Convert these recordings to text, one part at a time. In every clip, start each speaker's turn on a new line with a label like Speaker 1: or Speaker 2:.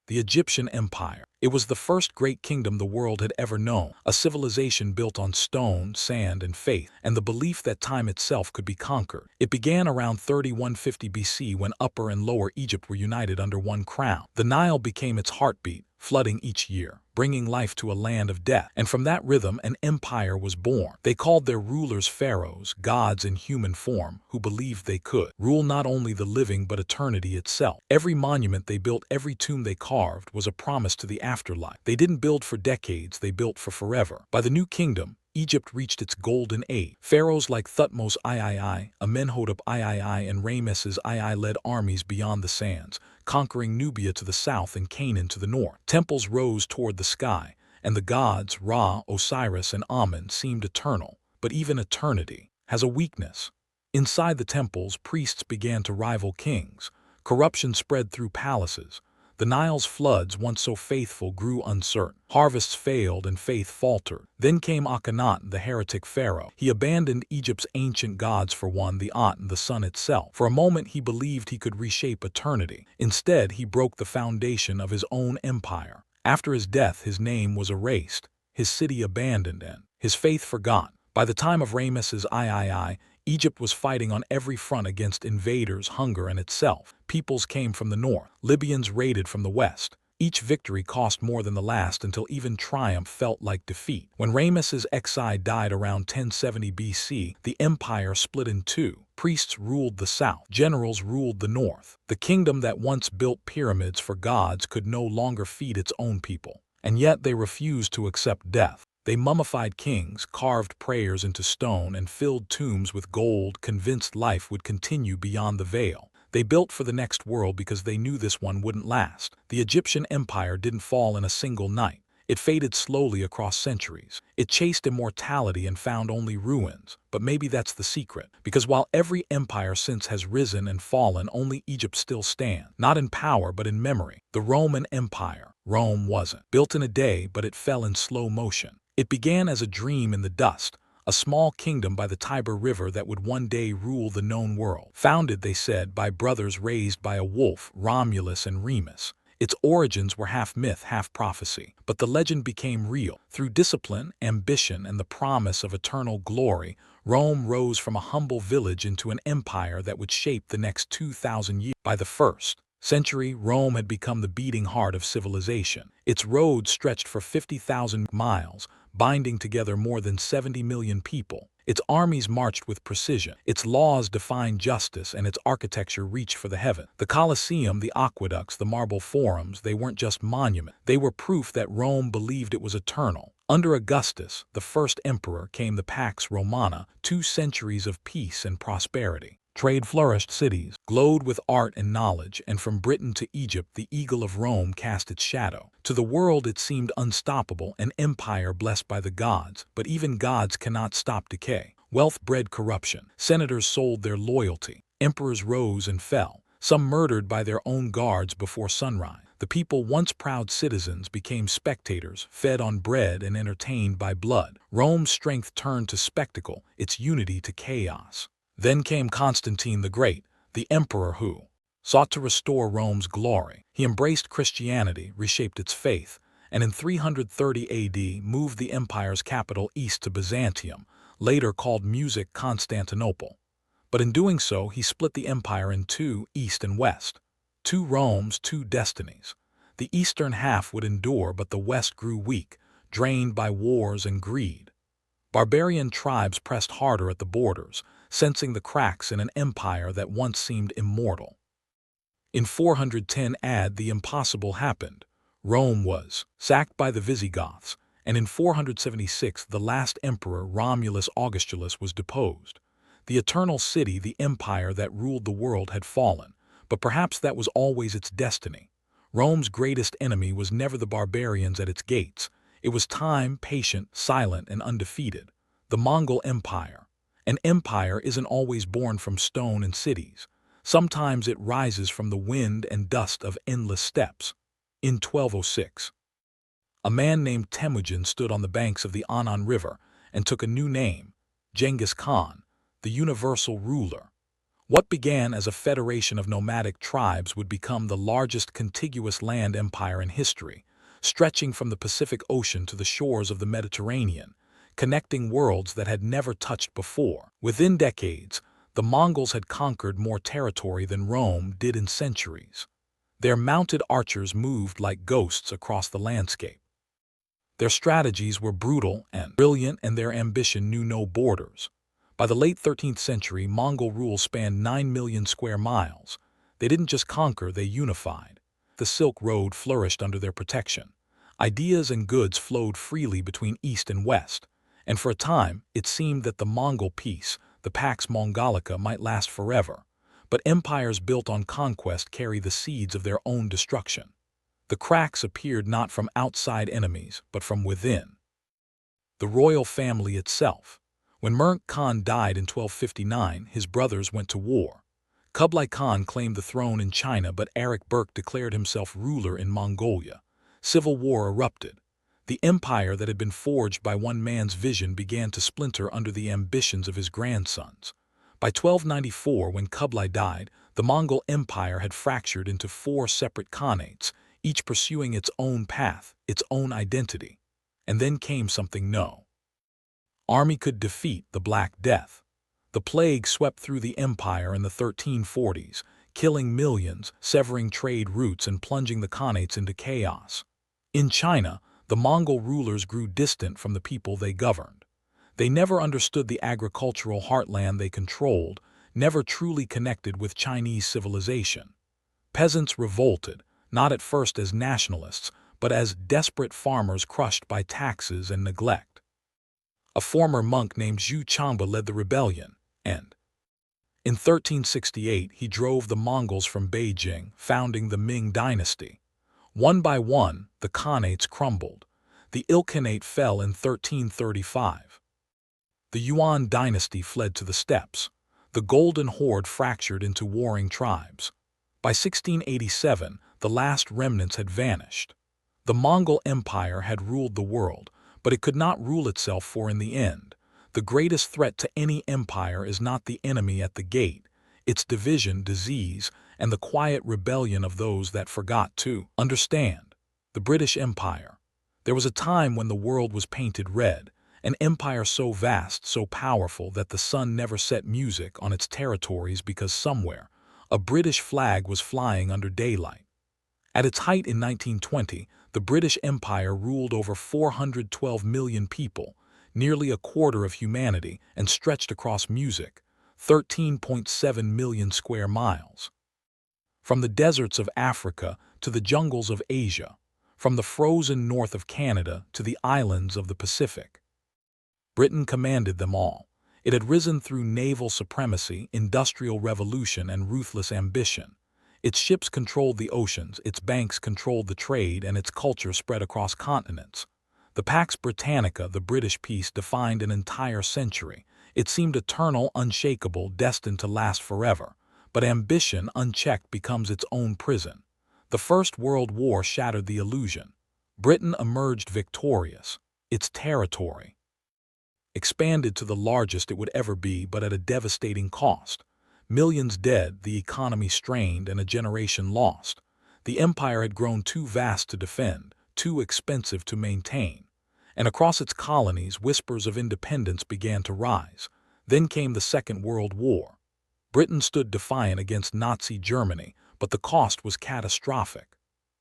Speaker 1: The Egyptian Empire. It was the first great kingdom the world had ever known, a civilization built on stone, sand, and faith, and the belief that time itself could be conquered. It began around 3150 BC when Upper and Lower Egypt were united under one crown. The Nile became its heartbeat, flooding each year, bringing life to a land of death. And from that rhythm, an empire was born. They called their rulers pharaohs, gods in human form, who believed they could rule not only the living but eternity itself. Every monument they built, every tomb they carved, was a promise to the afterlife. They didn't build for decades, they built for forever. By the New Kingdom, Egypt reached its golden age. Pharaohs like Thutmose III, Amenhotep III, and Ramesses II led armies beyond the sands, conquering Nubia to the south and Canaan to the north. Temples rose toward the sky, and the gods, Ra, Osiris, and Amun, seemed eternal. But even eternity has a weakness. Inside the temples, priests began to rival kings. Corruption spread through palaces. The Nile's floods, once so faithful, grew uncertain. Harvests failed and faith faltered. Then came Akhenaten, the heretic pharaoh. He abandoned Egypt's ancient gods for one, the Aten, the sun itself. For a moment he believed he could reshape eternity. Instead, he broke the foundation of his own empire. After his death, his name was erased, his city abandoned, and his faith forgotten. By the time of Ramesses III, Egypt was fighting on every front against invaders, hunger, and itself. Peoples came from the north. Libyans raided from the west. Each victory cost more than the last until even triumph felt like defeat. When Ramesses XI died around 1070 BC, the empire split in two. Priests ruled the south. Generals ruled the north. The kingdom that once built pyramids for gods could no longer feed its own people. And yet they refused to accept death. They mummified kings, carved prayers into stone, and filled tombs with gold, convinced life would continue beyond the veil. They built for the next world because they knew this one wouldn't last. The Egyptian empire didn't fall in a single night. It faded slowly across centuries. It chased immortality and found only ruins. But maybe that's the secret. Because while every empire since has risen and fallen, only Egypt still stands. Not in power, but in memory. The Roman Empire. Rome wasn't built in a day, but it fell in slow motion. It began as a dream in the dust, a small kingdom by the Tiber River that would one day rule the known world. Founded, they said, by brothers raised by a wolf, Romulus and Remus. Its origins were half myth, half prophecy. But the legend became real. Through discipline, ambition, and the promise of eternal glory, Rome rose from a humble village into an empire that would shape the next 2,000 years. By the first century, Rome had become the beating heart of civilization. Its roads stretched for 50,000 miles, binding together more than 70 million people. Its armies marched with precision. Its laws defined justice, and its architecture reached for the heaven. The Colosseum, the aqueducts, the marble forums, they weren't just monuments. They were proof that Rome believed it was eternal. Under Augustus, the first emperor, came the Pax Romana, 2 centuries of peace and prosperity. Trade flourished, cities glowed with art and knowledge, and from Britain to Egypt, the eagle of Rome cast its shadow. To the world it seemed unstoppable, an empire blessed by the gods, but even gods cannot stop decay. Wealth bred corruption. Senators sold their loyalty. Emperors rose and fell, some murdered by their own guards before sunrise. The people, once proud citizens, became spectators, fed on bread and entertained by blood. Rome's strength turned to spectacle, its unity to chaos. Then came Constantine the Great, the emperor who sought to restore Rome's glory. He embraced Christianity, reshaped its faith, and in 330 AD moved the empire's capital east to Byzantium, later called Music Constantinople. But in doing so, he split the empire in two, east and west. 2 Romes, 2 destinies. The eastern half would endure, but the west grew weak, drained by wars and greed. Barbarian tribes pressed harder at the borders, sensing the cracks in an empire that once seemed immortal. In 410 AD, the impossible happened. Rome was sacked by the Visigoths, and in 476 the last emperor, Romulus Augustulus, was deposed. The eternal city, the empire that ruled the world, had fallen, but perhaps that was always its destiny. Rome's greatest enemy was never the barbarians at its gates. It was time, patient, silent, and undefeated. The Mongol Empire. An empire isn't always born from stone and cities. Sometimes it rises from the wind and dust of endless steppes. In 1206, a man named Temujin stood on the banks of the Anan River and took a new name, Genghis Khan, the universal ruler. What began as a federation of nomadic tribes would become the largest contiguous land empire in history, stretching from the Pacific Ocean to the shores of the Mediterranean, connecting worlds that had never touched before. Within decades, the Mongols had conquered more territory than Rome did in centuries. Their mounted archers moved like ghosts across the landscape. Their strategies were brutal and brilliant, and their ambition knew no borders. By the late 13th century, Mongol rule spanned 9 million square miles. They didn't just conquer, they unified. The Silk Road flourished under their protection. Ideas and goods flowed freely between East and West, and for a time it seemed that the Mongol peace, the Pax Mongolica, might last forever. But empires built on conquest carry the seeds of their own destruction. The cracks appeared not from outside enemies, but from within. The royal family itself. When Murk Khan died in 1259, his brothers went to war. Kublai Khan claimed the throne in China, but Erik Berk declared himself ruler in Mongolia. Civil war erupted. The empire that had been forged by one man's vision began to splinter under the ambitions of his grandsons. By 1294, when Kublai died, the Mongol Empire had fractured into 4 separate khanates, each pursuing its own path, its own identity. And then came something no army could defeat: the Black Death. The plague swept through the empire in the 1340s, killing millions, severing trade routes, and plunging the khanates into chaos. In China, the Mongol rulers grew distant from the people they governed. They never understood the agricultural heartland they controlled, never truly connected with Chinese civilization. Peasants revolted, not at first as nationalists, but as desperate farmers crushed by taxes and neglect. A former monk named Zhu Changba led the rebellion, and in 1368 he drove the Mongols from Beijing, founding the Ming dynasty. One by one, the khanates crumbled. The Ilkhanate fell in 1335. The Yuan dynasty fled to the steppes. The Golden Horde fractured into warring tribes. By 1687, the last remnants had vanished. The Mongol Empire had ruled the world, but it could not rule itself, for in the end, the greatest threat to any empire is not the enemy at the gate, it's division, disease, and the quiet rebellion of those that forgot to understand. The British Empire. There was a time when the world was painted red, an empire so vast, so powerful that the sun never set music on its territories because somewhere a British flag was flying under daylight. At its height in 1920, the British Empire ruled over 412 million people, nearly a quarter of humanity, and stretched across music, 13.7 million square miles. From the deserts of Africa to the jungles of Asia, from the frozen north of Canada to the islands of the Pacific, Britain commanded them all. It had risen through naval supremacy, industrial revolution, and ruthless ambition. Its ships controlled the oceans, its banks controlled the trade, and its culture spread across continents. The Pax Britannica, the British peace, defined an entire century. It seemed eternal, unshakable, destined to last forever. But ambition, unchecked, becomes its own prison. The First World War shattered the illusion. Britain emerged victorious. Its territory expanded to the largest it would ever be, but at a devastating cost. Millions dead, the economy strained, and a generation lost. The empire had grown too vast to defend, too expensive to maintain. And across its colonies, whispers of independence began to rise. Then came the Second World War. Britain stood defiant against Nazi Germany, but the cost was catastrophic.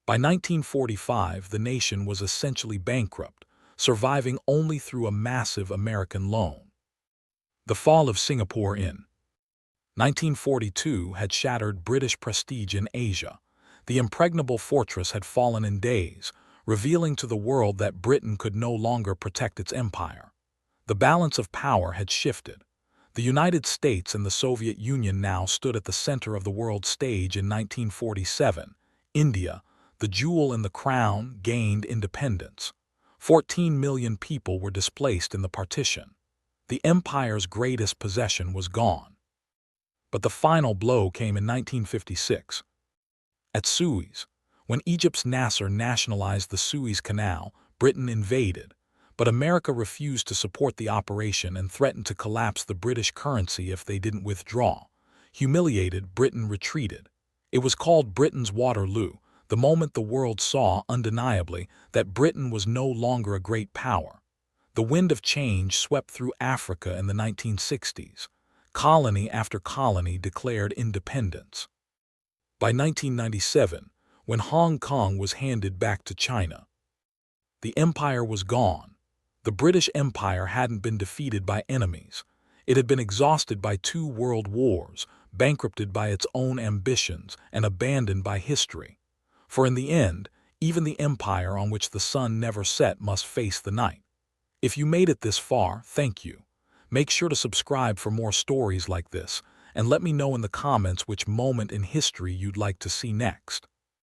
Speaker 1: By 1945, the nation was essentially bankrupt, surviving only through a massive American loan. The fall of Singapore in 1942 had shattered British prestige in Asia. The impregnable fortress had fallen in days, revealing to the world that Britain could no longer protect its empire. The balance of power had shifted. The United States and the Soviet Union now stood at the center of the world stage. In 1947, India, the jewel in the crown, gained independence. 14 million people were displaced in the partition. The empire's greatest possession was gone. But the final blow came in 1956. At Suez, when Egypt's Nasser nationalized the Suez Canal, Britain invaded, but America refused to support the operation and threatened to collapse the British currency if they didn't withdraw. Humiliated, Britain retreated. It was called Britain's Waterloo, the moment the world saw, undeniably, that Britain was no longer a great power. The wind of change swept through Africa in the 1960s. Colony after colony declared independence. By 1997, when Hong Kong was handed back to China, the empire was gone. The British Empire hadn't been defeated by enemies. It had been exhausted by 2 world wars, bankrupted by its own ambitions, and abandoned by history. For in the end, even the empire on which the sun never set must face the night. If you made it this far, thank you. Make sure to subscribe for more stories like this, and let me know in the comments which moment in history you'd like to see next.